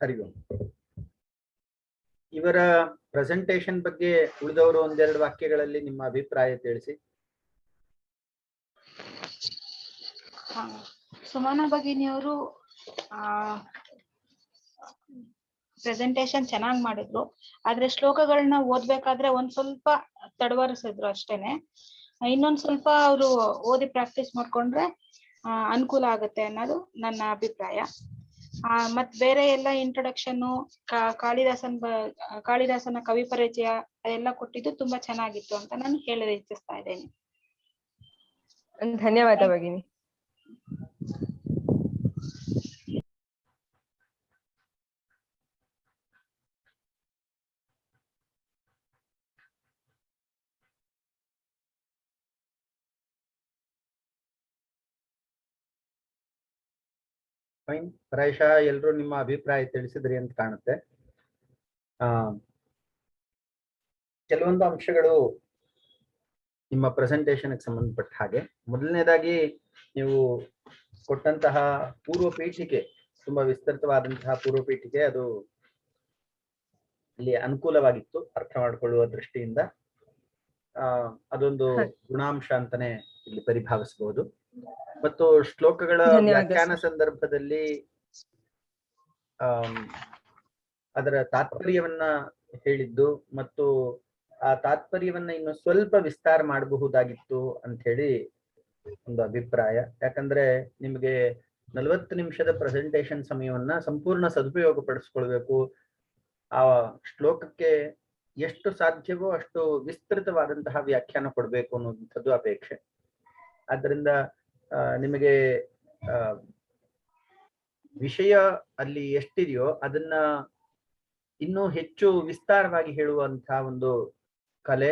ಹರಿ ಓಂ. ಇವರ ಪ್ರೆಸೆಂಟೇಶನ್ ಬಗ್ಗೆ ಉಳಿದವರು ಒಂದೆರಡು ವಾಕ್ಯಗಳಲ್ಲಿ ನಿಮ್ಮ ಅಭಿಪ್ರಾಯ ತಿಳಿಸಿ. ಸುಮನಾ ಭಗಿನಿಯವರು ಪ್ರೆಸೆಂಟೇಶನ್ ಚೆನ್ನಾಗಿ ಮಾಡಿದ್ರು, ಆದ್ರೆ ಶ್ಲೋಕಗಳನ್ನ ಓದ್ಬೇಕಾದ್ರೆ ಒಂದ್ ಸ್ವಲ್ಪ ತಡವರಿಸಿದ್ರು ಅಷ್ಟೇನೆ. ಇನ್ನೊಂದ್ ಸ್ವಲ್ಪ ಅವರು ಓದಿ ಪ್ರಾಕ್ಟೀಸ್ ಮಾಡ್ಕೊಂಡ್ರೆ ಅನುಕೂಲ ಆಗುತ್ತೆ ಅನ್ನೋದು ನನ್ನ ಅಭಿಪ್ರಾಯ. ಮತ್ ಬೇರೆ ಎಲ್ಲ ಇಂಟ್ರೊಡಕ್ಷನ್, ಕಾಳಿದಾಸನ ಕವಿ ಪರಿಚಯ ಅದೆಲ್ಲ ಕೊಟ್ಟಿದ್ದು ತುಂಬಾ ಚೆನ್ನಾಗಿತ್ತು ಅಂತ ನಾನು ಹೇಳಲು ಇಚ್ಛಿಸ್ತಾ ಇದ್ದೇನೆ. ಧನ್ಯವಾದ ಭಗಿನಿ. ಫೈನ್. ಪ್ರಾಯಶಃ ಎಲ್ಲರೂ ನಿಮ್ಮ ಅಭಿಪ್ರಾಯ ತಿಳಿಸಿದ್ರಿ ಅಂತ ಕಾಣುತ್ತೆ. ಕೆಲವೊಂದು ಅಂಶಗಳು ನಿಮ್ಮ ಪ್ರೆಸೆಂಟೇಶನ್ಗೆ ಸಂಬಂಧಪಟ್ಟ ಹಾಗೆ. ಮೊದಲನೇದಾಗಿ ನೀವು ಕೊಟ್ಟಂತಹ ಪೂರ್ವ ಪೀಠಿಕೆ, ತುಂಬಾ ವಿಸ್ತೃತವಾದಂತಹ ಪೂರ್ವ ಪೀಠಿಕೆ, ಅದು ಇಲ್ಲಿ ಅನುಕೂಲವಾಗಿತ್ತು ಅರ್ಥ ಮಾಡಿಕೊಳ್ಳುವ ದೃಷ್ಟಿಯಿಂದ. ಅದೊಂದು ಗುಣಾಂಶ ಅಂತಾನೆ ಇಲ್ಲಿ ಪರಿಭಾವಿಸಬಹುದು. ಮತ್ತು ಶ್ಲೋಕಗಳ ವ್ಯಾಖ್ಯಾನ ಸಂದರ್ಭದಲ್ಲಿ ಅದರ ತಾತ್ಪರ್ಯವನ್ನ ಹೇಳಿದ್ದು ಮತ್ತು ಆ ತಾತ್ಪರ್ಯವನ್ನ ಇನ್ನು ಸ್ವಲ್ಪ ವಿಸ್ತಾರ ಮಾಡಬಹುದಾಗಿತ್ತು ಅಂತ ಹೇಳಿ ಒಂದು ಅಭಿಪ್ರಾಯ. ಯಾಕಂದ್ರೆ ನಿಮಗೆ 40 ನಿಮಿಷದ ಪ್ರೆಸೆಂಟೇಶನ್ ಸಮಯವನ್ನ ಸಂಪೂರ್ಣ ಸದುಪಯೋಗ ಪಡಿಸ್ಕೊಳ್ಬೇಕು. ಆ ಶ್ಲೋಕಕ್ಕೆ ಎಷ್ಟು ಸಾಧ್ಯವೋ ಅಷ್ಟು ವಿಸ್ತೃತವಾದಂತಹ ವ್ಯಾಖ್ಯಾನ ಕೊಡ್ಬೇಕು ಅನ್ನುವಂಥದ್ದು ಅಪೇಕ್ಷೆ. ಆದ್ದರಿಂದ ನಿಮಗೆ ವಿಷಯ ಅಲ್ಲಿ ಎಷ್ಟಿದೆಯೋ ಅದನ್ನ ಇನ್ನೂ ಹೆಚ್ಚು ವಿಸ್ತಾರವಾಗಿ ಹೇಳುವಂತಹ ಒಂದು ಕಲೆ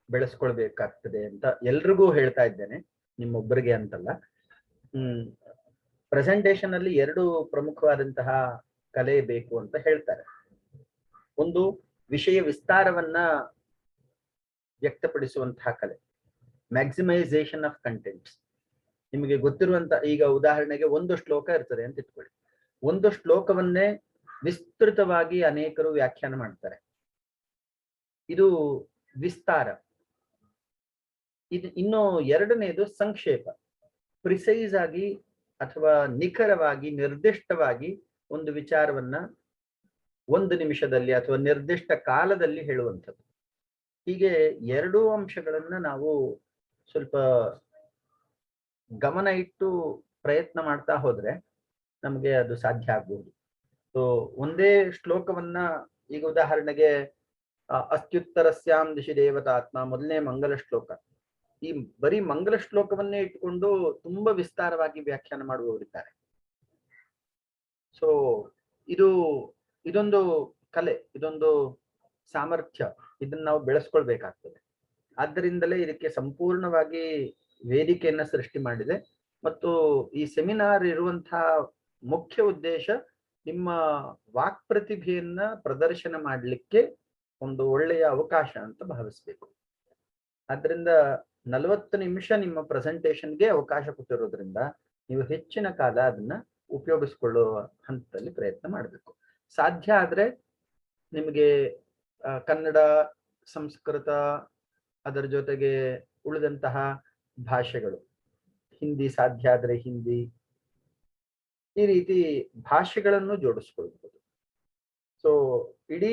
ಬೆಳೆಸ್ಕೊಳ್ಬೇಕಾಗ್ತದೆ ಅಂತ ಎಲ್ರಿಗೂ ಹೇಳ್ತಾ ಇದ್ದೇನೆ, ನಿಮ್ಮೊಬ್ಬರಿಗೆ ಅಂತಲ್ಲ. ಪ್ರೆಸೆಂಟೇಶನ್ ಅಲ್ಲಿ 2 ಪ್ರಮುಖವಾದಂತಹ ಕಲೆ ಬೇಕು ಅಂತ ಹೇಳ್ತಾರೆ. ಒಂದು ವಿಷಯ ವಿಸ್ತಾರವನ್ನ ವ್ಯಕ್ತಪಡಿಸುವಂತಹ ಕಲೆ, ಮ್ಯಾಕ್ಸಿಮೈಸೇಷನ್ ಆಫ್ ಕಂಟೆಂಟ್ಸ್. ನಿಮಗೆ ಗೊತ್ತಿರುವಂತ, ಈಗ ಉದಾಹರಣೆಗೆ ಒಂದು ಶ್ಲೋಕ ಇರ್ತದೆ ಅಂತ ಇಟ್ಕೊಳ್ಳಿ. ಒಂದು ಶ್ಲೋಕವನ್ನೇ ವಿಸ್ತೃತವಾಗಿ ಅನೇಕರು ವ್ಯಾಖ್ಯಾನ ಮಾಡ್ತಾರೆ. ಇದು ವಿಸ್ತಾರ. ಇದು ಇನ್ನು ಎರಡನೇದು ಸಂಕ್ಷೇಪ. ಪ್ರಿಸೈಸ್ ಆಗಿ ಅಥವಾ ನಿಖರವಾಗಿ ನಿರ್ದಿಷ್ಟವಾಗಿ ಒಂದು ವಿಚಾರವನ್ನ 1 ನಿಮಿಷದಲ್ಲಿ ಅಥವಾ ನಿರ್ದಿಷ್ಟ ಕಾಲದಲ್ಲಿ ಹೇಳುವಂಥದ್ದು. ಹೀಗೆ 2 ಅಂಶಗಳನ್ನ ನಾವು ಸ್ವಲ್ಪ ಗಮನ ಇಟ್ಟು ಪ್ರಯತ್ನ ಮಾಡ್ತಾ ಹೋದ್ರೆ ನಮಗೆ ಅದು ಸಾಧ್ಯ ಆಗ್ಬಹುದು. ಸೊ ಒಂದೇ ಶ್ಲೋಕವನ್ನ, ಈಗ ಉದಾಹರಣೆಗೆ ಅತ್ಯುತ್ತರಸ್ಯಾಂ ದಿಶಿ ದೇವತಾತ್ಮ, ಮೊದಲನೇ ಮಂಗಲ ಶ್ಲೋಕ. ಈ ಬರೀ ಮಂಗಲ ಶ್ಲೋಕವನ್ನೇ ಇಟ್ಟುಕೊಂಡು ತುಂಬಾ ವಿಸ್ತಾರವಾಗಿ ವ್ಯಾಖ್ಯಾನ ಮಾಡುವವರಿದ್ದಾರೆ. ಸೊ ಇದೊಂದು ಕಲೆ, ಇದೊಂದು ಸಾಮರ್ಥ್ಯ, ಇದನ್ನ ನಾವು ಬೆಳೆಸ್ಕೊಳ್ಬೇಕಾಗ್ತದೆ. ಆದ್ದರಿಂದಲೇ ಇದಕ್ಕೆ ಸಂಪೂರ್ಣವಾಗಿ ವೇದಿಕೆಯನ್ನ ಸೃಷ್ಟಿ ಮಾಡಿದೆ. ಮತ್ತು ಈ ಸೆಮಿನಾರ್ ಇರುವಂತಹ ಮುಖ್ಯ ಉದ್ದೇಶ ನಿಮ್ಮ ವಾಕ್ ಪ್ರತಿಭೆಯನ್ನ ಪ್ರದರ್ಶನ ಮಾಡಲಿಕ್ಕೆ ಒಂದು ಒಳ್ಳೆಯ ಅವಕಾಶ ಅಂತ ಭಾವಿಸ್ಬೇಕು. ಆದ್ರಿಂದ 40 ನಿಮಿಷ ನಿಮ್ಮ ಪ್ರೆಸೆಂಟೇಶನ್ಗೆ ಅವಕಾಶ ಕೊಟ್ಟಿರೋದ್ರಿಂದ ನೀವು ಹೆಚ್ಚಿನ ಕಾಲ ಅದನ್ನ ಉಪಯೋಗಿಸ್ಕೊಳ್ಳುವ ಹಂತದಲ್ಲಿ ಪ್ರಯತ್ನ ಮಾಡಬೇಕು. ಸಾಧ್ಯ ಆದ್ರೆ ನಿಮಗೆ ಕನ್ನಡ, ಸಂಸ್ಕೃತ, ಅದರ ಜೊತೆಗೆ ಉಳಿದಂತಹ ಭಾಷೆಗಳು, ಹಿಂದಿ ಸಾಧ್ಯ ಆದ್ರೆ ಹಿಂದಿ, ಈ ರೀತಿ ಭಾಷೆಗಳನ್ನು ಜೋಡಿಸ್ಕೊಳ್ಬಹುದು. ಸೊ ಇಡೀ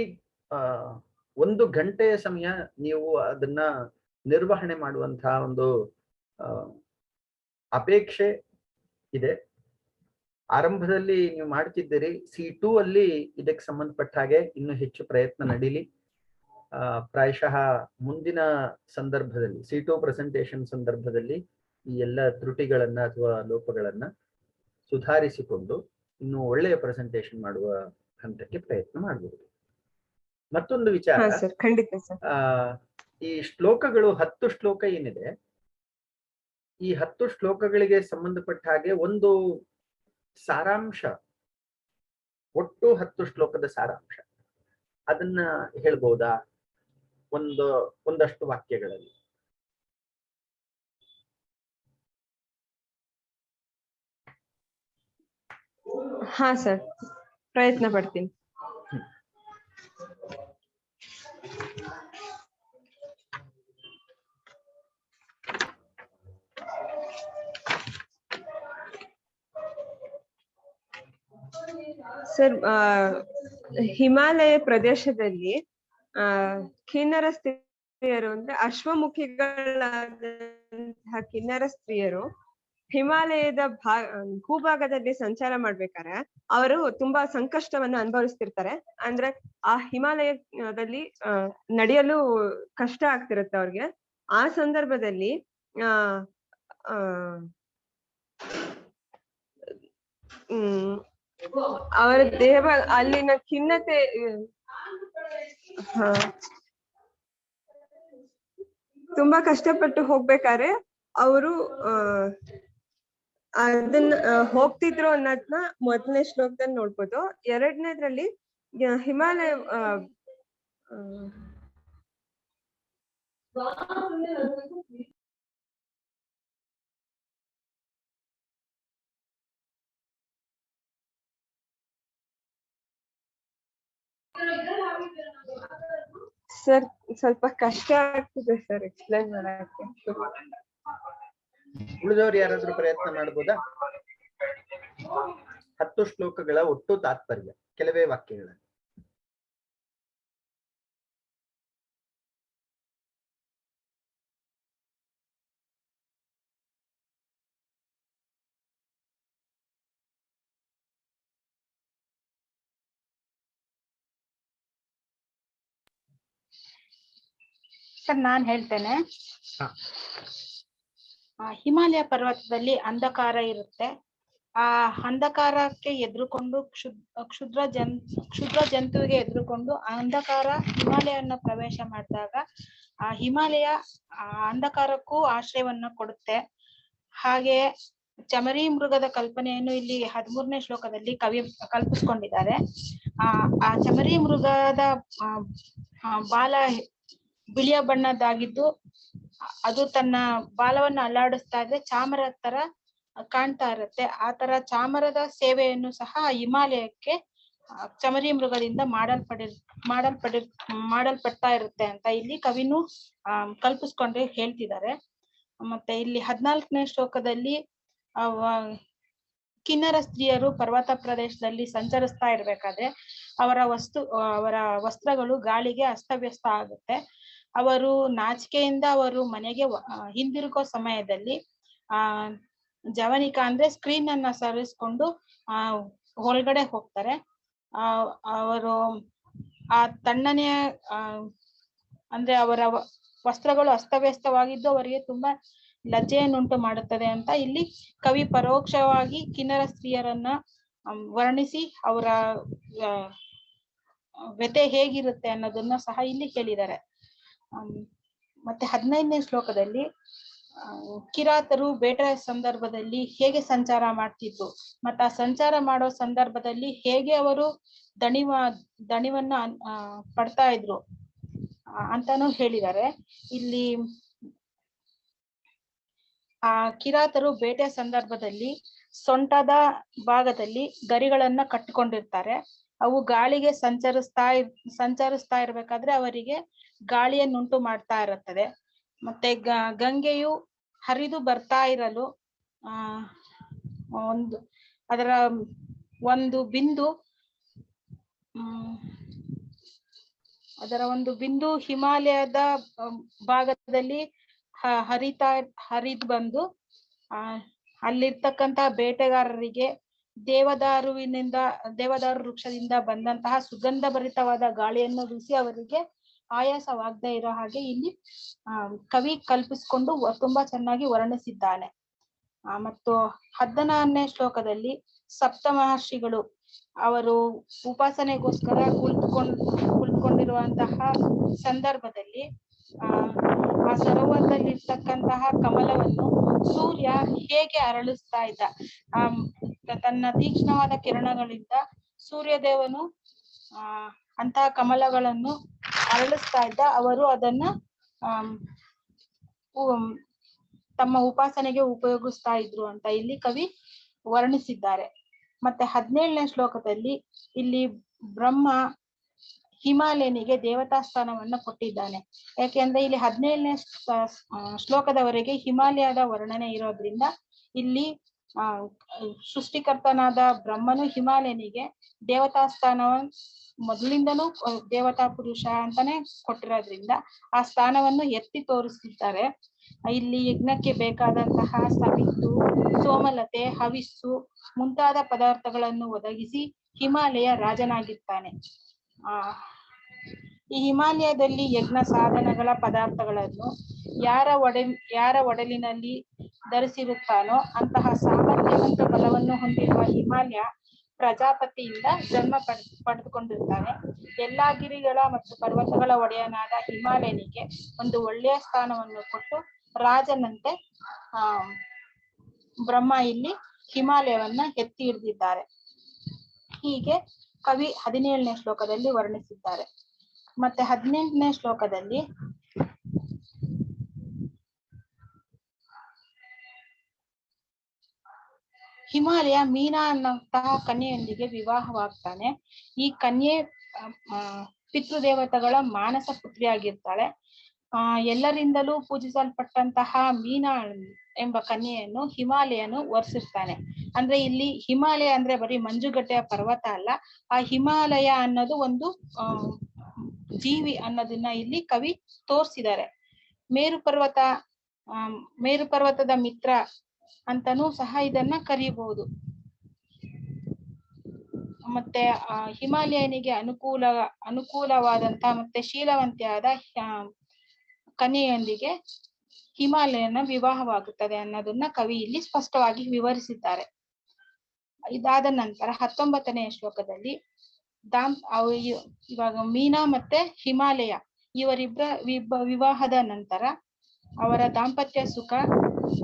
1 ಗಂಟೆಯ ಸಮಯ ನೀವು ಅದನ್ನ ನಿರ್ವಹಣೆ ಮಾಡುವಂತಹ ಒಂದು ಅಪೇಕ್ಷೆ ಇದೆ. ಆರಂಭದಲ್ಲಿ ನೀವು ಮಾಡ್ತಿದ್ದೀರಿ. C2 ಅಲ್ಲಿ ಇದಕ್ಕೆ ಸಂಬಂಧಪಟ್ಟ ಹಾಗೆ ಇನ್ನೂ ಹೆಚ್ಚು ಪ್ರಯತ್ನ ನಡೀಲಿ. ಪ್ರಾಯಶಃ ಮುಂದಿನ ಸಂದರ್ಭದಲ್ಲಿ C2 ಪ್ರೆಸೆಂಟೇಶನ್ ಸಂದರ್ಭದಲ್ಲಿ ಈ ಎಲ್ಲ ತ್ರುಟಿಗಳನ್ನ ಅಥವಾ ಲೋಪಗಳನ್ನ ಸುಧಾರಿಸಿಕೊಂಡು ಇನ್ನು ಒಳ್ಳೆಯ ಪ್ರೆಸೆಂಟೇಶನ್ ಮಾಡುವ ಹಂತಕ್ಕೆ ಪ್ರಯತ್ನ ಮಾಡಬಹುದು. ಮತ್ತೊಂದು ವಿಚಾರ, ಈ ಶ್ಲೋಕಗಳು 10 ಶ್ಲೋಕ ಏನಿದೆ, ಈ 10 ಶ್ಲೋಕಗಳಿಗೆ ಸಂಬಂಧಪಟ್ಟ ಹಾಗೆ ಒಂದು ಸಾರಾಂಶ, ಒಟ್ಟು 10 ಶ್ಲೋಕದ ಸಾರಾಂಶ ಅದನ್ನ ಹೇಳ್ಬಹುದಾ ಒಂದಷ್ಟು ವಾಕ್ಯಗಳಲ್ಲಿ? ಹಾ ಸರ್, ಪ್ರಯತ್ನ ಪಡ್ತೀನಿ. ಸರ್, ಹಿಮಾಲಯ ಪ್ರದೇಶದಲ್ಲಿ ಕಿನ್ನರ ಸ್ತ್ರೀಯರು ಅಂದ್ರೆ ಅಶ್ವಮುಖಿಗಳಾದಂತಹ ಕಿನ್ನರ ಸ್ತ್ರೀಯರು ಹಿಮಾಲಯದ ಭೂಭಾಗದಲ್ಲಿ ಸಂಚಾರ ಮಾಡ್ಬೇಕಾದ್ರೆ ಅವರು ತುಂಬಾ ಸಂಕಷ್ಟವನ್ನು ಅನುಭವಿಸ್ತಿರ್ತಾರೆ. ಅಂದ್ರೆ ಆ ಹಿಮಾಲಯದಲ್ಲಿ ನಡೆಯಲು ಕಷ್ಟ ಆಗ್ತಿರುತ್ತೆ ಅವ್ರಿಗೆ. ಆ ಸಂದರ್ಭದಲ್ಲಿ ಅವರ ದೇಹ ಅಲ್ಲಿನ ಖಿನ್ನತೆ ತುಂಬಾ ಕಷ್ಟಪಟ್ಟು ಹೋಗ್ಬೇಕಾದ್ರೆ ಅವರು ಅದನ್ನ ಹೋಗ್ತಿದ್ರು ಅನ್ನೋದನ್ನ ಮೊದಲನೇ ಶ್ಲೋಕದಲ್ಲಿ ನೋಡ್ಬೋದು. ಎರಡನೇದ್ರಲ್ಲಿ ಹಿಮಾಲಯ ಸರ್ ಸ್ವಲ್ಪ ಕಷ್ಟ ಆಗ್ತಿದೆ ಸರ್ ಎಕ್ಸ್ಪ್ಲೈನ್ ಮಾಡಕ್ಕೆ. ಉಳಿದವರು ಯಾರಾದ್ರೂ ಪ್ರಯತ್ನ ಮಾಡಬಹುದಾ? 10 ಶ್ಲೋಕಗಳ ಒಟ್ಟು ತಾತ್ಪರ್ಯ ಕೆಲವೇ ವಾಕ್ಯಗಳ. ಸರ್ ನಾನ್ ಹೇಳ್ತೇನೆ. ಹಿಮಾಲಯ ಪರ್ವತದಲ್ಲಿ ಅಂಧಕಾರ ಇರುತ್ತೆ. ಆ ಅಂಧಕಾರಕ್ಕೆ ಎದುರುಕೊಂಡು ಕ್ಷುದ್ರ ಜಂತುವಿಗೆ ಎದುರುಕೊಂಡು ಅಂಧಕಾರ ಹಿಮಾಲಯವನ್ನು ಪ್ರವೇಶ ಮಾಡಿದಾಗ ಆ ಹಿಮಾಲಯ ಅಂಧಕಾರಕ್ಕೂ ಆಶ್ರಯವನ್ನ ಕೊಡುತ್ತೆ. ಹಾಗೆ ಚಮರಿ ಮೃಗದ ಕಲ್ಪನೆಯನ್ನು ಇಲ್ಲಿ 13ನೇ ಶ್ಲೋಕದಲ್ಲಿ ಕವಿ ಕಲ್ಪಿಸ್ಕೊಂಡಿದ್ದಾರೆ. ಆ ಚಮರಿ ಮೃಗದ ಬಾಲ ಬಿಳಿಯ ಬಣ್ಣದ್ದಾಗಿದ್ದು ಅದು ತನ್ನ ಬಾಲವನ್ನು ಅಲ್ಲಾಡಿಸ್ತಾ ಇದ್ರೆ ಚಾಮರದ ತರ ಕಾಣ್ತಾ ಇರುತ್ತೆ. ಆ ತರ ಚಾಮರದ ಸೇವೆಯನ್ನು ಸಹ ಹಿಮಾಲಯಕ್ಕೆ ಚಮರಿ ಮೃಗದಿಂದ ಮಾಡಲ್ಪಡ್ತಾ ಇರುತ್ತೆ ಅಂತ ಇಲ್ಲಿ ಕವಿನು ಕಲ್ಪಿಸ್ಕೊಂಡು ಹೇಳ್ತಿದ್ದಾರೆ. ಮತ್ತೆ ಇಲ್ಲಿ 14ನೇ ಶ್ಲೋಕದಲ್ಲಿ ಕಿನ್ನರ ಸ್ತ್ರೀಯರು ಪರ್ವತ ಪ್ರದೇಶದಲ್ಲಿ ಸಂಚರಿಸ್ತಾ ಇರ್ಬೇಕಾದ್ರೆ ಅವರ ವಸ್ತ್ರಗಳು ಗಾಳಿಗೆ ಅಸ್ತವ್ಯಸ್ತ ಆಗುತ್ತೆ. ಅವರು ನಾಚಿಕೆಯಿಂದ ಅವರು ಮನೆಗೆ ಹಿಂದಿರುಗೋ ಸಮಯದಲ್ಲಿ ಜವನಿಕಾ ಅಂದ್ರೆ ಸ್ಕ್ರೀನ್ ಅನ್ನ ಸರಿಸ್ಕೊಂಡು ಒಳಗಡೆ ಹೋಗ್ತಾರೆ. ಅವರು ಆ ತಣ್ಣನೆಯ ಅಂದ್ರೆ ಅವರ ವಸ್ತ್ರಗಳು ಅಸ್ತವ್ಯಸ್ತವಾಗಿದ್ದು ಅವರಿಗೆ ತುಂಬಾ ಲಜ್ಜೆಯನ್ನುಂಟು ಮಾಡುತ್ತದೆ ಅಂತ ಇಲ್ಲಿ ಕವಿ ಪರೋಕ್ಷವಾಗಿ ಕಿನ್ನರ ಸ್ತ್ರೀಯರನ್ನ ವರ್ಣಿಸಿ ಅವರ ವ್ಯಥೆ ಹೇಗಿರುತ್ತೆ ಅನ್ನೋದನ್ನ ಸಹ ಇಲ್ಲಿ ಹೇಳಿದ್ದಾರೆ. ಮತ್ತೆ 15ನೇ ಶ್ಲೋಕದಲ್ಲಿ ಕಿರಾತರು ಬೇಟೆಯ ಸಂದರ್ಭದಲ್ಲಿ ಹೇಗೆ ಸಂಚಾರ ಮಾಡ್ತಿದ್ರು, ಮತ್ತೆ ಆ ಸಂಚಾರ ಮಾಡೋ ಸಂದರ್ಭದಲ್ಲಿ ಹೇಗೆ ಅವರು ದಣಿವನ್ನ ಪಡ್ತಾ ಇದ್ರು ಅಂತಾನು ಹೇಳಿದ್ದಾರೆ. ಇಲ್ಲಿ ಆ ಕಿರಾತರು ಬೇಟೆಯ ಸಂದರ್ಭದಲ್ಲಿ ಸೊಂಟದ ಭಾಗದಲ್ಲಿ ಗರಿಗಳನ್ನ ಕಟ್ಟಿಕೊಂಡಿರ್ತಾರೆ. ಅವು ಗಾಳಿಗೆ ಸಂಚರಿಸ್ತಾ ಇರ್ಬೇಕಾದ್ರೆ ಅವರಿಗೆ ಗಾಳಿಯನ್ನುಂಟು ಮಾಡ್ತಾ ಇರುತ್ತದೆ. ಮತ್ತೆ ಗಂಗೆಯು ಹರಿದು ಬರ್ತಾ ಇರಲು ಅದರ ಒಂದು ಬಿಂದು ಹಿಮಾಲಯದ ಭಾಗದಲ್ಲಿ ಹರಿದು ಬಂದು ಅಲ್ಲಿರ್ತಕ್ಕಂತ ಬೇಟೆಗಾರರಿಗೆ ದೇವದಾರು ವೃಕ್ಷದಿಂದ ಬಂದಂತಹ ಸುಗಂಧ ಭರಿತವಾದ ಗಾಳಿಯನ್ನು ಬೀಸಿ ಅವರಿಗೆ ಆಯಾಸವಾಗದೆ ಇರೋ ಹಾಗೆ ಇಲ್ಲಿ ಕವಿ ಕಲ್ಪಿಸಿಕೊಂಡು ತುಂಬಾ ಚೆನ್ನಾಗಿ ವರ್ಣಿಸಿದ್ದಾನೆ. ಮತ್ತು 14ನೇ ಶ್ಲೋಕದಲ್ಲಿ ಸಪ್ತ ಮಹರ್ಷಿಗಳು ಅವರು ಉಪಾಸನೆಗೋಸ್ಕರ ಕುಳಿತುಕೊಂಡಿರುವಂತಹ ಸಂದರ್ಭದಲ್ಲಿ ಆ ಸರೋವರದಲ್ಲಿರ್ತಕ್ಕಂತಹ ಕಮಲವನ್ನು ಸೂರ್ಯ ಹೇಗೆ ಅರಳಿಸ್ತಾ ಇದ್ದ, ತನ್ನ ತೀಕ್ಷ್ಣವಾದ ಕಿರಣಗಳಿಂದ ಸೂರ್ಯದೇವನು ಅಂತಹ ಕಮಲಗಳನ್ನು ಅರಳಿಸ್ತಾ ಇದ್ದ. ಅವರು ಅದನ್ನ ತಮ್ಮ ಉಪಾಸನೆಗೆ ಉಪಯೋಗಿಸ್ತಾ ಇದ್ರು ಅಂತ ಇಲ್ಲಿ ಕವಿ ವರ್ಣಿಸಿದ್ದಾರೆ. ಮತ್ತೆ 17ನೇ ಶ್ಲೋಕದಲ್ಲಿ ಇಲ್ಲಿ ಬ್ರಹ್ಮ ಹಿಮಾಲಯನಿಗೆ ದೇವತಾ ಸ್ಥಾನವನ್ನ ಕೊಟ್ಟಿದ್ದಾನೆ. ಯಾಕೆಂದ್ರೆ ಇಲ್ಲಿ 17ನೇ ಶ್ಲೋಕದವರೆಗೆ ಹಿಮಾಲಯದ ವರ್ಣನೆ ಇರೋದ್ರಿಂದ ಇಲ್ಲಿ ಸೃಷ್ಟಿಕರ್ತನಾದ ಬ್ರಹ್ಮನು ಹಿಮಾಲಯನಿಗೆ ದೇವತಾ ಸ್ಥಾನವನ್ನು ಮೊದಲಿಂದನೂ ದೇವತಾ ಪುರುಷ ಅಂತಾನೆ ಕೊಟ್ಟಿರೋದ್ರಿಂದ ಆ ಸ್ಥಾನವನ್ನು ಎತ್ತಿ ತೋರಿಸ್ತಿದ್ದಾರೆ. ಇಲ್ಲಿ ಯಜ್ಞಕ್ಕೆ ಬೇಕಾದಂತಹ ಸವಿತ್ತು, ಸೋಮಲತೆ, ಹವಿಸ್ಸು ಮುಂತಾದ ಪದಾರ್ಥಗಳನ್ನು ಒದಗಿಸಿ ಹಿಮಾಲಯ ರಾಜನಾಗಿರ್ತಾನೆ. ಈ ಹಿಮಾಲಯದಲ್ಲಿ ಯಜ್ಞ ಸಾಧನಗಳ ಪದಾರ್ಥಗಳನ್ನು ಯಾರ ಒಡಲಿನಲ್ಲಿ ಧರಿಸಿರುತ್ತಾನೋ ಅಂತಹ ಸಾಮರ್ಥ್ಯವಂತ ಬಲವನ್ನು ಹೊಂದಿರುವ ಹಿಮಾಲಯ ಪ್ರಜಾಪತಿಯಿಂದ ಜನ್ಮ ಪಡೆದುಕೊಂಡಿರ್ತಾನೆ. ಎಲ್ಲಾ ಗಿರಿಗಳ ಮತ್ತು ಪರ್ವತಗಳ ಒಡೆಯನಾದ ಹಿಮಾಲಯನಿಗೆ ಒಂದು ಒಳ್ಳೆಯ ಸ್ಥಾನವನ್ನು ಕೊಟ್ಟು ರಾಜನಂತೆ ಬ್ರಹ್ಮ ಇಲ್ಲಿ ಹಿಮಾಲಯವನ್ನ ಎತ್ತಿ ಹಿಡಿದಿದ್ದಾರೆ. ಹೀಗೆ ಕವಿ 17ನೇ ಶ್ಲೋಕದಲ್ಲಿ ವರ್ಣಿಸಿದ್ದಾರೆ. ಮತ್ತೆ 18ನೇ ಶ್ಲೋಕದಲ್ಲಿ ಹಿಮಾಲಯ ಮೀನಾ ಅನ್ನಂತಹ ಕನ್ಯೆಯೊಂದಿಗೆ ವಿವಾಹವಾಗ್ತಾನೆ. ಈ ಕನ್ಯೆ ಪಿತೃದೇವತೆಗಳ ಮಾನಸ ಪುತ್ರಿಯಾಗಿರ್ತಾಳೆ. ಎಲ್ಲರಿಂದಲೂ ಪೂಜಿಸಲ್ಪಟ್ಟಂತಹ ಮೀನಾ ಎಂಬ ಕನ್ಯೆಯನ್ನು ಹಿಮಾಲಯನು ವರ್ಸಿರ್ತಾನೆ. ಅಂದ್ರೆ ಇಲ್ಲಿ ಹಿಮಾಲಯ ಅಂದ್ರೆ ಬರೀ ಮಂಜುಗಡ್ಡೆಯ ಪರ್ವತ ಅಲ್ಲ, ಆ ಹಿಮಾಲಯ ಅನ್ನೋದು ಒಂದು ಜೀವಿ ಅನ್ನೋದನ್ನ ಇಲ್ಲಿ ಕವಿ ತೋರ್ಸಿದ್ದಾರೆ. ಮೇರು ಪರ್ವತದ ಮಿತ್ರ ಅಂತಾನೂ ಸಹ ಇದನ್ನ ಕರೀಬಹುದು. ಮತ್ತೆ ಹಿಮಾಲಯನಿಗೆ ಅನುಕೂಲವಾದಂತಹ ಮತ್ತೆ ಶೀಲವಂತಿಯಾದ ಕನ್ಯೆಯೊಂದಿಗೆ ಹಿಮಾಲಯನ ವಿವಾಹವಾಗುತ್ತದೆ ಅನ್ನೋದನ್ನ ಕವಿ ಇಲ್ಲಿ ಸ್ಪಷ್ಟವಾಗಿ ವಿವರಿಸಿದ್ದಾರೆ. ಇದಾದ ನಂತರ 19ನೇ ಶ್ಲೋಕದಲ್ಲಿ ಇವಾಗ ಮೀನಾ ಮತ್ತೆ ಹಿಮಾಲಯ ಇವರಿಬ್ಬರ ವಿವಾಹದ ನಂತರ ಅವರ ದಾಂಪತ್ಯ ಸುಖ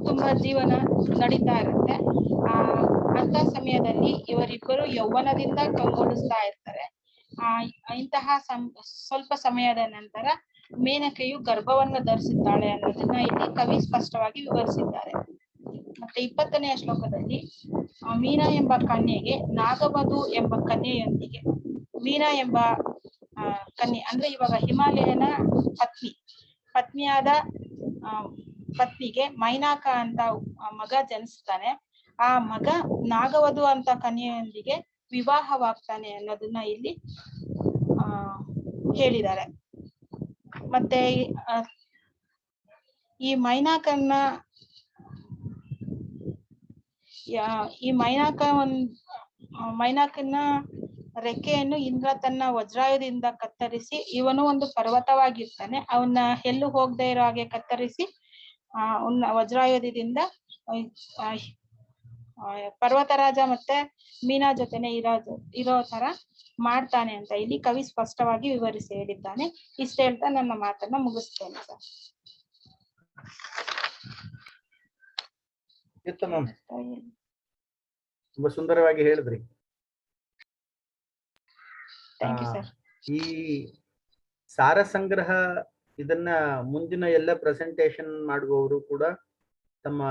ತುಂಬಾ ಜೀವನ ನಡೀತಾ ಇರುತ್ತೆ. ಅಂತ ಸಮಯದಲ್ಲಿ ಇವರಿಬ್ಬರು ಯೌವನದಿಂದ ಕಂಗೊಳಿಸ್ತಾ ಇರ್ತಾರೆ. ಇಂತಹ ಸ್ವಲ್ಪ ಸಮಯದ ನಂತರ ಮೇನಕೆಯು ಗರ್ಭವನ್ನು ಧರಿಸುತ್ತಾಳೆ ಅನ್ನೋದನ್ನ ಇಲ್ಲಿ ಕವಿ ಸ್ಪಷ್ಟವಾಗಿ ವಿವರಿಸಿದ್ದಾರೆ. ಮತ್ತೆ 20ನೇ ಶ್ಲೋಕದಲ್ಲಿ ಮೀನಾ ಎಂಬ ಕನ್ಯೆಗೆ ನಾಗವಧು ಎಂಬ ಕನ್ಯೆಯೊಂದಿಗೆ, ಮೀನಾ ಎಂಬ ಕನ್ಯೆ ಅಂದ್ರೆ ಇವಾಗ ಹಿಮಾಲಯನ ಪತ್ನಿಯಾದ ಪತ್ನಿಗೆ ಮೈನಾಕ ಅಂತ ಮಗ ಜನಿಸ್ತಾನೆ. ಆ ಮಗ ನಾಗವಧು ಅಂತ ಕನ್ಯೆಯೊಂದಿಗೆ ವಿವಾಹವಾಗ್ತಾನೆ ಅನ್ನೋದನ್ನ ಇಲ್ಲಿ ಹೇಳಿದ್ದಾರೆ. ಮತ್ತೆ ಈ ಮೈನಾಕನ ರೆಕ್ಕೆಯನ್ನು ಇಂದ್ರ ತನ್ನ ವಜ್ರಾಯುಧದಿಂದ ಕತ್ತರಿಸಿ, ಇವನು ಒಂದು ಪರ್ವತವಾಗಿರ್ತಾನೆ, ಅವನ್ನ ಎಲ್ಲೂ ಹೋಗದೆ ಇರೋ ಹಾಗೆ ಕತ್ತರಿಸಿ ವಜ್ರಾಯುಧದಿಂದ ಪರ್ವತರಾಜ ಮತ್ತೆ ಮೀನಾ ಜೊತೆನೆ ಇರೋ ತರ ಮಾಡ್ತಾನೆ ಅಂತ ಇಲ್ಲಿ ಕವಿ ಸ್ಪಷ್ಟವಾಗಿ ವಿವರಿಸಿ ಹೇಳಿದ್ದಾನೆ. ಇಷ್ಟ ಹೇಳ್ತಾ ನನ್ನ ಮಾತನ್ನ ಮುಗಿಸ್ತೇನೆ ಸರ್. ಉತ್ತಮ, ತುಂಬಾ ಸುಂದರವಾಗಿ ಹೇಳಿದ್ರಿ. Thank you sir. ಈ ಸಾರ ಸಂಗ್ರಹ ಇದನ್ನ ಮುಂದಿನ ಎಲ್ಲ ಪ್ರೆಸೆಂಟೇಶನ್ ಮಾಡುವವರು ಕೂಡ ತಮ್ಮ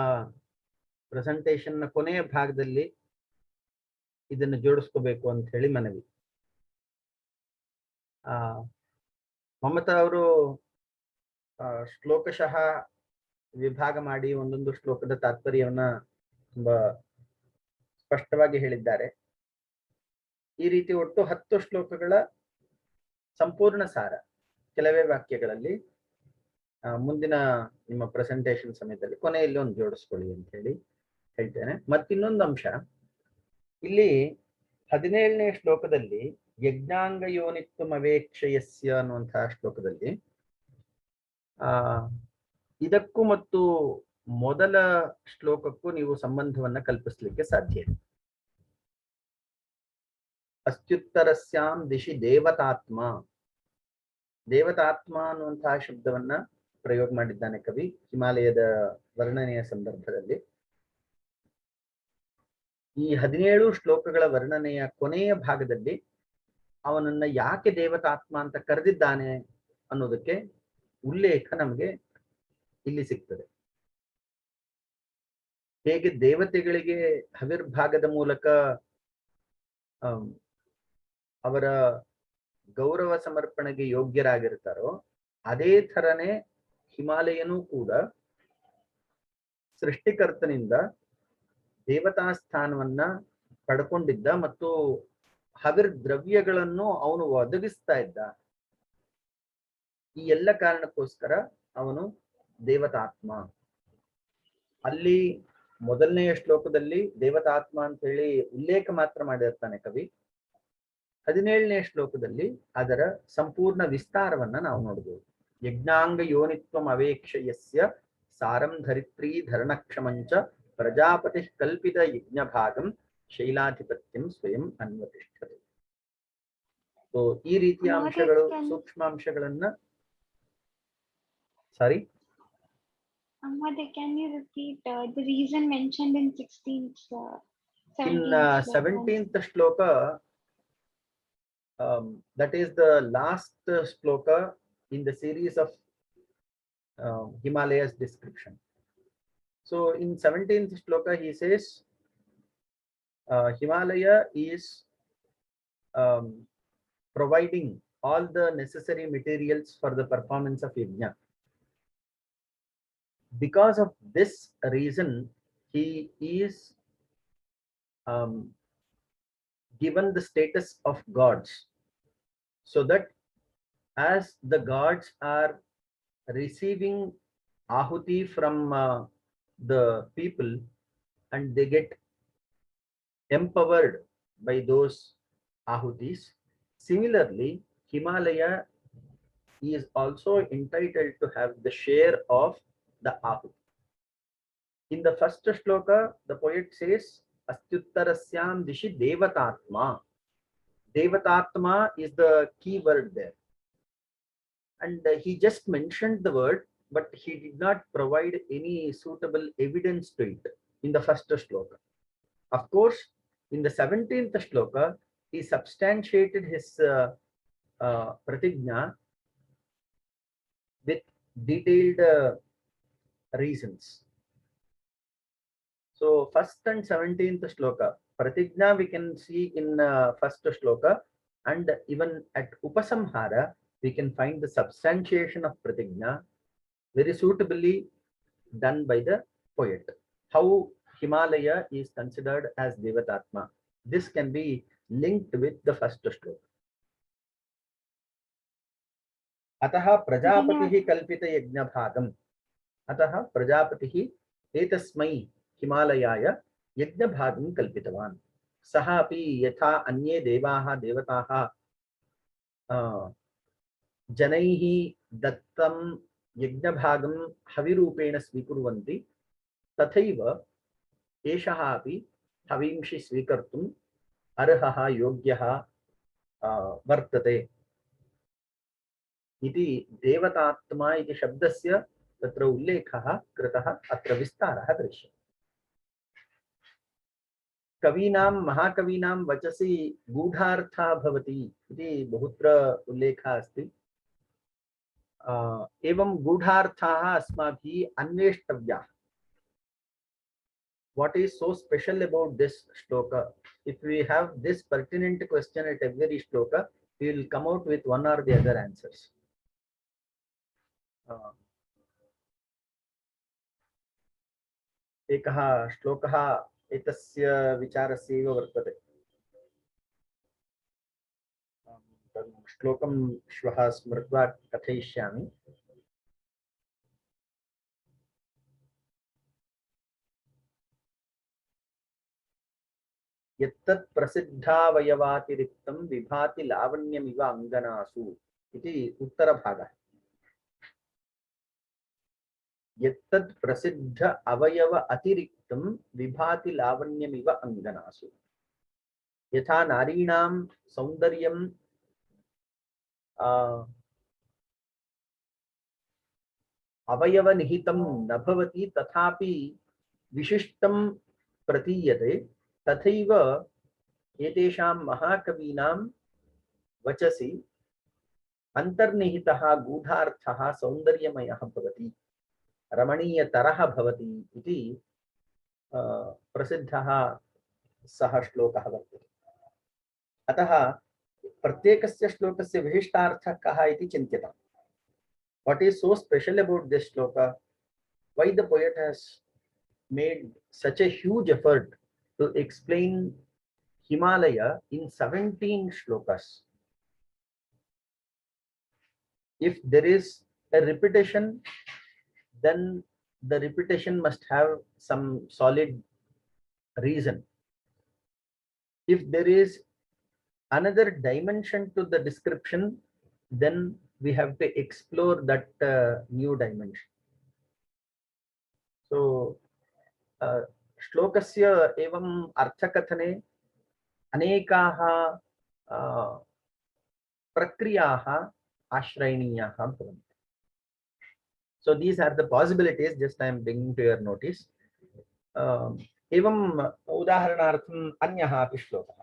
ಪ್ರೆಸೆಂಟೇಶನ್ ನ ಕೊನೆಯ ಭಾಗದಲ್ಲಿ ಇದನ್ನು ಜೋಡಿಸ್ಕೋಬೇಕು ಅಂತ ಹೇಳಿ ಮನವಿ. ಮಮತಾ ಅವರು ಶ್ಲೋಕಶಃ ವಿಭಾಗ ಮಾಡಿ ಒಂದೊಂದು ಶ್ಲೋಕದ ತಾತ್ಪರ್ಯವನ್ನ ತುಂಬಾ ಸ್ಪಷ್ಟವಾಗಿ ಹೇಳಿದ್ದಾರೆ. ಈ ರೀತಿ ಒಟ್ಟು 10 ಶ್ಲೋಕಗಳ ಸಂಪೂರ್ಣ ಸಾರ ಕೆಲವೇ ವಾಕ್ಯಗಳಲ್ಲಿ ಮುಂದಿನ ನಿಮ್ಮ ಪ್ರೆಸೆಂಟೇಶನ್ ಸಮಯದಲ್ಲಿ ಕೊನೆಯಲ್ಲಿ ಒಂದು ಜೋಡಿಸ್ಕೊಳ್ಳಿ ಅಂತ ಹೇಳಿ ಹೇಳ್ತೇನೆ. ಮತ್ತಿನ್ನೊಂದು ಅಂಶ, ಇಲ್ಲಿ 17ನೇ ಶ್ಲೋಕದಲ್ಲಿ ಯಜ್ಞಾಂಗ ಯೋನಿತ್ವಮವೇಕ್ಷಯಸ್ಯ ಅನ್ನುವಂತಹ ಶ್ಲೋಕದಲ್ಲಿ ಇದಕ್ಕೂ ಮತ್ತು ಮೊದಲ ಶ್ಲೋಕಕ್ಕೂ ನೀವು ಸಂಬಂಧವನ್ನ ಕಲ್ಪಿಸ್ಲಿಕ್ಕೆ ಸಾಧ್ಯ ಇದೆ. ಅಸ್ತ್ಯುತ್ತರಸ್ಯಾಂ ದಿಶಿ ದೇವತಾತ್ಮ, ದೇವತಾತ್ಮ ಅನ್ನುವಂತಹ ಶಬ್ದವನ್ನ ಪ್ರಯೋಗ ಮಾಡಿದ್ದಾನೆ ಕವಿ ಹಿಮಾಲಯದ ವರ್ಣನೆಯ ಸಂದರ್ಭದಲ್ಲಿ. ಈ 17 ಶ್ಲೋಕಗಳ ವರ್ಣನೆಯ ಕೊನೆಯ ಭಾಗದಲ್ಲಿ ಅವನನ್ನ ಯಾಕೆ ದೇವತಾತ್ಮ ಅಂತ ಕರೆದಿದ್ದಾನೆ ಅನ್ನೋದಕ್ಕೆ ಉಲ್ಲೇಖ ನಮಗೆ ಇಲ್ಲಿ ಸಿಗ್ತದೆ. ಹೇಗೆ ದೇವತೆಗಳಿಗೆ ಹವಿರ್ಭಾಗದ ಮೂಲಕ ಅವರ ಗೌರವ ಸಮರ್ಪಣೆಗೆ ಯೋಗ್ಯರಾಗಿರ್ತಾರೋ ಅದೇ ಥರನೇ ಹಿಮಾಲಯನೂ ಕೂಡ ಸೃಷ್ಟಿಕರ್ತನಿಂದ ದೇವತಾ ಸ್ಥಾನವನ್ನ ಪಡ್ಕೊಂಡಿದ್ದ ಮತ್ತು ಹವಿರ್ ದ್ರವ್ಯಗಳನ್ನು ಅವನು ಒದಗಿಸ್ತಾ ಇದ್ದ. ಈ ಎಲ್ಲ ಕಾರಣಕ್ಕೋಸ್ಕರ ಅವನು ದೇವತಾತ್ಮ. ಅಲ್ಲಿ ಮೊದಲನೆಯ ಶ್ಲೋಕದಲ್ಲಿ ದೇವತಾತ್ಮ ಅಂತ ಹೇಳಿ ಉಲ್ಲೇಖ ಮಾತ್ರ ಮಾಡಿರ್ತಾನೆ ಕವಿ. 17ನೇ ಶ್ಲೋಕದಲ್ಲಿ ಅದರ ಸಂಪೂರ್ಣ ವಿಸ್ತಾರವನ್ನ ನಾವು ನೋಡಬಹುದು. ಯಜ್ಞಾಂಗ ಯೋನಿತ್ವಂ ಅವೇಕ್ಷಯಸ್ಯ ಸಾರಂ ಧರಿತ್ರೀ ಧರಣಕ್ಷಮಂಚ ಪ್ರಜಾಪತಿ ಕಲ್ಪಿತ ಯಜ್ಞ ಭಾಗಂ ಶೈಲಾಧಿಪತ್ಯಂ ಸ್ವಯಂ ಅನ್ವತಿಷ್ಠತೆ. ಸೊ ಈ ರೀತಿಯ ಅಂಶಗಳು, ಸೂಕ್ಷ್ಮಾಂಶಗಳನ್ನ ಸಾರಿ Mother, can you repeat the reason mentioned in 16th, in 17th shloka? That is the last shloka in the series of Himalayas description. So in 17th shloka he says Himalaya is providing all the necessary materials for the performance of yajna. Because of this reason he is given the status of gods, so that as the gods are receiving ahuti from the people and they get empowered by those ahutis, similarly Himalaya is also entitled to have the share of the ahuti. In the first shloka the poet says astyuttarasyam dishi devatatma. Devatatma is the key word there, and he just mentioned the word, but he did not provide any suitable evidence to it in the first shloka. Of course, in the 17th shloka he substantiated his pratigna with detailed reasons. So first and 17th shloka pratigna we can see in first shloka, and even at upasamhara we can find the substantiation of pratigna very suitably done by the poet. How Himalaya is considered as devatatma, this can be linked with the first shloka. Ataha prajapatihi kalpita yajna bhagam. Ataha prajapatihi etasmai हिमालयाय यज्ञ भागं कल्पितवान्. सः अपि यथा अन्ये देवाः देवताः जनैः दत्तं यज्ञभागं हविरूपेण स्वीकुर्वन्ति, तथैव एषः अपि हविंषि स्वीकर्तुम् अर्हः योग्यः वर्तते इति देवतात्मा इति शब्दस्य तत्र उल्लेखः कृतः, अत्र विस्तारः दृश्यते. कवीनां महाकवीनां वचसि गूढार्थः भवति इति बहुत्र उल्लेखः अस्ति. एवं गूढार्थाः अस्माभिः अन्वेष्टव्याः. What is so special about this shloka? If we have this pertinent question at every shloka, we will come out with one or the other answers. एकः श्लोकः एतस्य विचारस्य एव वर्तते. श्लोकं श्वः स्मृत्वा कथयिष्यामि. यत्तत् प्रसिद्धावयवातिरिक्तं विभाति लावण्यमिव अङ्गनासु इति उत्तरभागः. यत्तत् प्रसिद्ध अवयव अतिरिक्तं विभाति लावण्यमिव अङ्गनासु. यथा नारीणां सौन्दर्यं अवयवनिहितं न भवति तथापि विशिष्टं प्रतीयते, तथैव एतेषां महाकवीनां वचसि अन्तर्निहितः गूढार्थः सौन्दर्यमयः भवति, रमणीयतरः भवति इति प्रसिद्धः सः श्लोकः वर्तते. अतः प्रत्येकस्य श्लोकस्य विशिष्टार्थः कः इति चिन्त्यताम्. What is so special about this shloka? Why the poet has made such a huge effort to explain Himalaya in 17 shlokas? If there is a repetition, then the repetition must have some solid reason. If there is another dimension to the description, then we have to explore that new dimension. So श्लोकस्य एवं अर्थकथने अनेकाः प्रक्रियाः आश्रयणीयाः भवन्ति. So these are the possibilities, just I am bringing to your notice. एवं उदाहरणार्थम् अन्यः अपि श्लोकः,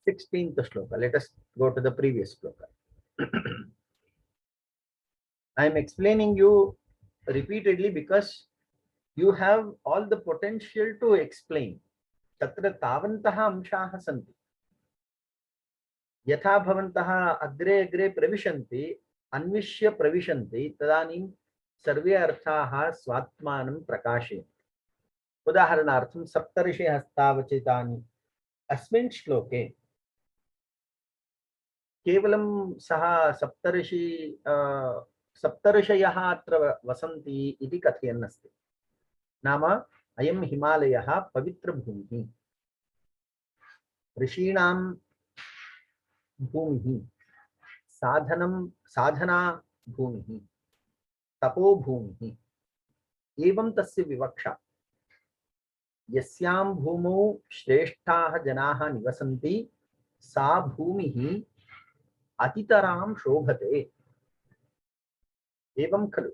16th श्लोक. Let us go to the previous श्लोक. I am explaining you repeatedly because you have all the potential to explain. तत्र तावन्तः अंशाः सन्ति. यथा भवन्तः अग्रे अग्रे प्रविशन्ति, अन्विष्य प्रविशन्ति, तदानीं सर्वे अर्थाः स्वात्मानं प्रकाशयन्ति. उदाहरणार्थं सप्तर्षि हस्तावचितानि अस्मिन् श्लोके केवलं सः सप्तर्षयः अत्र वसन्ति इति कथयन् अस्ति. नाम अयं हिमालयः पवित्रभूमिः, ऋषीणां भूमिः, साधना भूमिः, तपोभूमिः, एवं तस्य विवक्षा. यस्यां भूमौ श्रेष्ठाः जनाः निवसन्ति सा भूमिः अतितरां शोभते. एवं खलु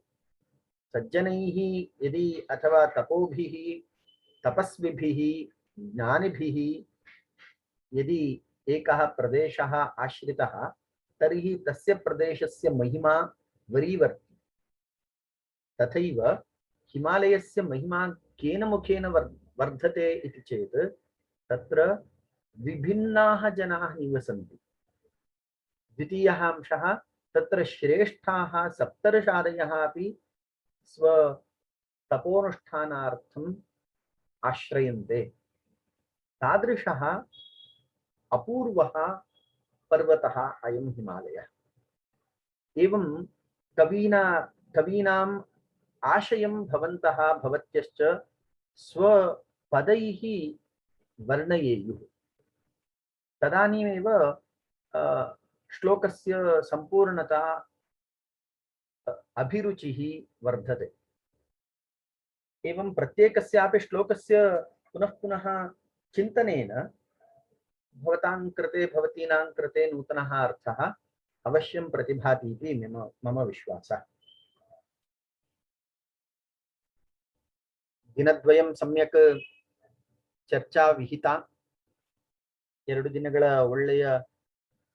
सज्जनैः यदि अथवा तपोभिः, तपस्विभिः, ज्ञानिभिः यदि एकः प्रदेशः आश्रितः, तर्हि तस्य प्रदेशस्य महिमा वरीवर्ति. तथैव हिमालयस्य महिमा केन मुखेन वर्धते इति चेत् तत्र विभिन्नाः जनाः निवसन्ति. द्वितीयः अंशः, तत्र श्रेष्ठाः सप्तर्षादयः अपि स्व तपोनुष्ठानार्थम् आश्रयन्ते. तादृशः अपूर्वः पर्वतः अयं हिमालयः. एवं कवीनाम् आशयं भवन्तः भवत्यश्च स्वपदैः वर्णयेयुः. तदानीमेव श्लोकस्य सम्पूर्णता अभिरुचिः वर्धते. एवं प्रत्येकस्यापि श्लोकस्य पुनः पुनः चिन्तनेन भवतां कृते, भवतीनां कृते नूतनः अर्थः अवश्यं प्रतिभाति इति मम विश्वासः. दिनद्वयं सम्यक् ಚರ್ಚಾ ವಿಹಿತ. 2 ದಿನಗಳ ಒಳ್ಳೆಯ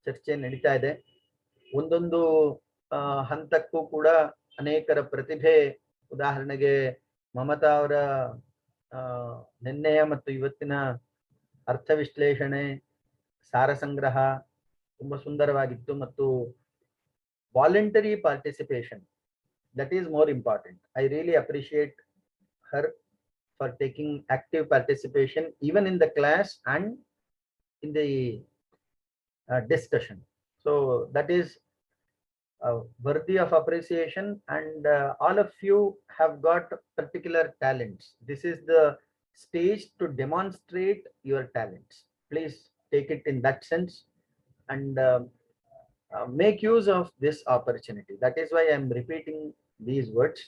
ಚರ್ಚೆ ನಡೀತಾ ಇದೆ. ಒಂದೊಂದು ಹಂತಕ್ಕೂ ಕೂಡ ಅನೇಕರ ಪ್ರತಿಭೆ, ಉದಾಹರಣೆಗೆ ಮಮತಾ ಅವರ ನಿನ್ನೆಯ ಮತ್ತು ಇವತ್ತಿನ ಅರ್ಥ ವಿಶ್ಲೇಷಣೆ, ಸಾರ ಸಂಗ್ರಹ ತುಂಬಾ ಸುಂದರವಾಗಿತ್ತು. ಮತ್ತು voluntary participation, that is more important. I really appreciate her for taking active participation even in the class and in the discussion. So that is worthy of appreciation, and all of you have got particular talents. This is the stage to demonstrate your talents. Please take it in that sense and make use of this opportunity. That is why I am repeating these words.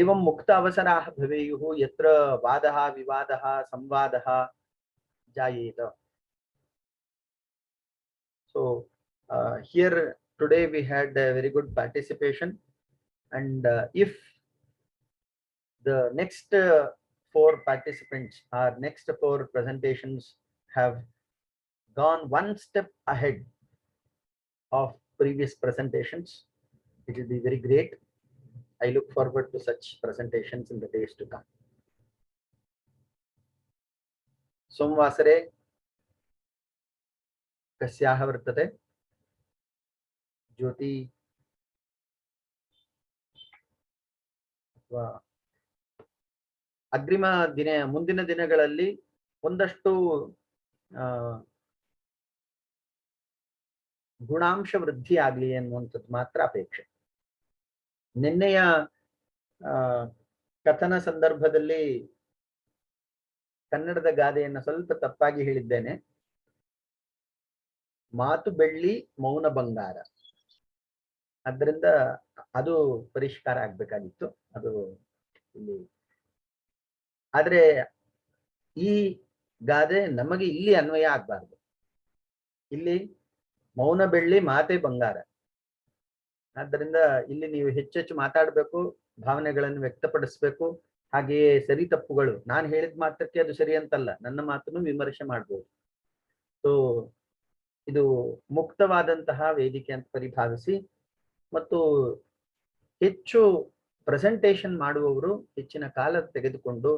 एवं मुक्त अवसराः भवेयुः यत्र वादः विवादः संवादः जायेत. So here today we had a very good participation, and if the next 4 participants or next 4 presentations have gone one step ahead of previous presentations, it will be very great. I look forward to such presentations in the days to come. सोमवासरे कस्याः वर्तते? ज्योति ಅಥವಾ ಅಗ್ರಿಮ ಮುಂದಿನ ದಿನಗಳಲ್ಲಿ ಒಂದಷ್ಟು ಗುಣಾಂಶ ವೃದ್ಧಿ ಆಗಲಿ ಅನ್ನುವಂಥದ್ದು ಮಾತ್ರ ಅಪೇಕ್ಷೆ. ನಿನ್ನೆಯ ಕಥನ ಸಂದರ್ಭದಲ್ಲಿ ಕನ್ನಡದ ಗಾದೆಯನ್ನು ಸ್ವಲ್ಪ ತಪ್ಪಾಗಿ ಹೇಳಿದ್ದೇನೆ. ಮಾತು ಬೆಳ್ಳಿ, ಮೌನ ಬಂಗಾರ. ಅದರಿಂದ ಅದು ಪರಿಷ್ಕಾರ ಆಗ್ಬೇಕಾಗಿತ್ತು. ಅದು ಇಲ್ಲಿ ಆದ್ರೆ ಈ ಗಾದೆ ನಮಗೆ ಇಲ್ಲಿ ಅನ್ವಯ ಆಗ್ಬಾರ್ದು. ಇಲ್ಲಿ ಮೌನ ಬೆಳ್ಳಿ, ಮಾತೆ ಬಂಗಾರ. ಆದ್ದರಿಂದ ಇಲ್ಲಿ ನೀವು ಹೆಚ್ಚೆಚ್ಚು ಮಾತಾಡಬೇಕು, ಭಾವನೆಗಳನ್ನು ವ್ಯಕ್ತಪಡಿಸ್ಬೇಕು. ಹಾಗೆಯೇ ಸರಿ ತಪ್ಪುಗಳು, ನಾನು ಹೇಳಿದ ಮಾತ್ರಕ್ಕೆ ಅದು ಸರಿ ಅಂತಲ್ಲ, ನನ್ನ ಮಾತನ್ನು ವಿಮರ್ಶೆ ಮಾಡ್ಬೋದು. ಸೊ ಇದು ಮುಕ್ತವಾದಂತಹ ವೇದಿಕೆ ಅಂತ ಪರಿಭಾವಿಸಿ, ಮತ್ತು ಹೆಚ್ಚು ಪ್ರೆಸೆಂಟೇಷನ್ ಮಾಡುವವರು ಹೆಚ್ಚಿನ ಕಾಲ ತೆಗೆದುಕೊಂಡು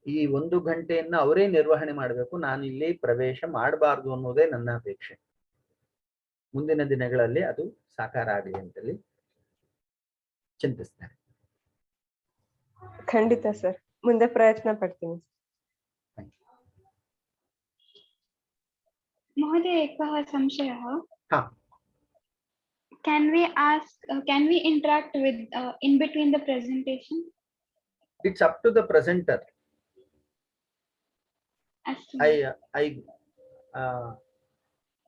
ಈ 1 ಗಂಟೆಯನ್ನು ಅವರೇ ನಿರ್ವಹಣೆ ಮಾಡಬೇಕು. ನಾನು ಇಲ್ಲಿ ಪ್ರವೇಶ ಮಾಡಬಾರ್ದು ಅನ್ನೋದೇ ನನ್ನ ಅಪೇಕ್ಷೆ. ಮುಂದಿನ ದಿನಗಳಲ್ಲಿ ಅದು ಸಾಕಾರ ಆಗಲಿ ಅಂತೇಳಿ ಚಿಂತಿಸ್ತಾರೆ. ಖಂಡಿತ ಸರ್, ಮುಂದೆ ಪ್ರಯತ್ನ ಪಡ್ತೀನಿ. महोदय, एकः संशयः. हा. Can we interact with in between the presentation? It's up to the presenter.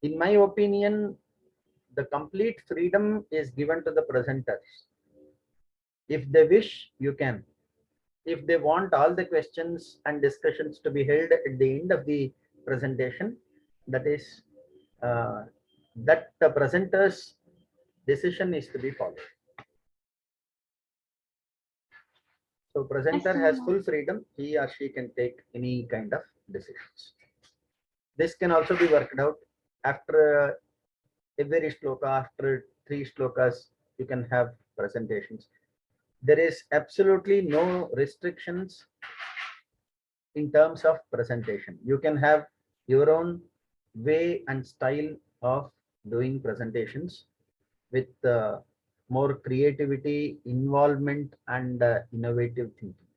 In my opinion, the complete freedom is given to the presenters. If they wish, you can. If they want all the questions and discussions to be held at the end of the presentation, that is that the presenter's decision is to be followed. So presenter has full freedom. He or she can take any kind of decisions. This can also be worked out after every shloka. After 3 shlokas, you can have presentations. There is absolutely no restrictions in terms of presentation. You can have your own way and style of doing presentations with more creativity, involvement, and innovative thinking.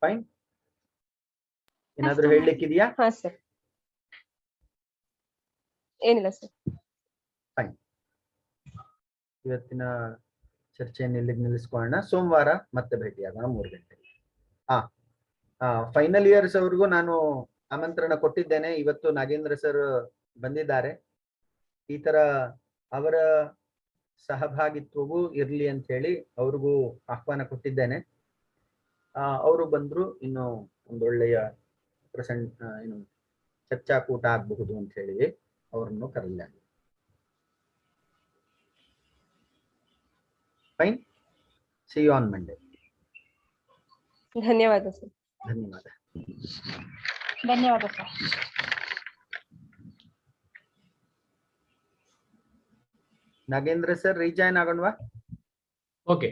Fine. ಏನಾದರೂ ಹೇಳಲಿಕ್ಕಿದೆಯಾ? ಹಾ sir, ಏನಿಲ್ಲ sir. Fine. ಇವತ್ತಿನ ಚರ್ಚೆಯನ್ನು ಇಲ್ಲಿಗೆ ನಿಲ್ಲಿಸ್ಕೊಳ್ಳೋಣ. ಸೋಮವಾರ ಮತ್ತೆ ಭೇಟಿಯಾಗೋಣ 3 ಗಂಟೆಗೆ. ಫೈನಲ್ ಇಯರ್ಸ್ ಅವ್ರಿಗೂ ನಾನು ಆಮಂತ್ರಣ ಕೊಟ್ಟಿದ್ದೇನೆ. ಇವತ್ತು ನಾಗೇಂದ್ರ ಸರ್ ಬಂದಿದ್ದಾರೆ. ಈ ತರ ಅವರ ಸಹಭಾಗಿತ್ವವೂ ಇರ್ಲಿ ಅಂತ ಹೇಳಿ ಅವ್ರಿಗೂ ಆಹ್ವಾನ ಕೊಟ್ಟಿದ್ದೇನೆ. ಅವರು ಬಂದ್ರು ಇನ್ನು ಒಂದೊಳ್ಳೆಯ ಚರ್ಚಾಕೂಟ ಆಗಬಹುದು ಅಂತ ಹೇಳಿ ಅವರನ್ನು ಕರೆಯಲಾಗಿದೆ. Fine. See you on Monday. ಧನ್ಯವಾದ ಸರ್. ಧನ್ಯವಾದ. ಧನ್ಯವಾದ ಸರ್. ನಾಗೇಂದ್ರ ಸರ್ ರೀಜಾಯ್ನ್ ಆಗೋಣವಾ? ಓಕೆ.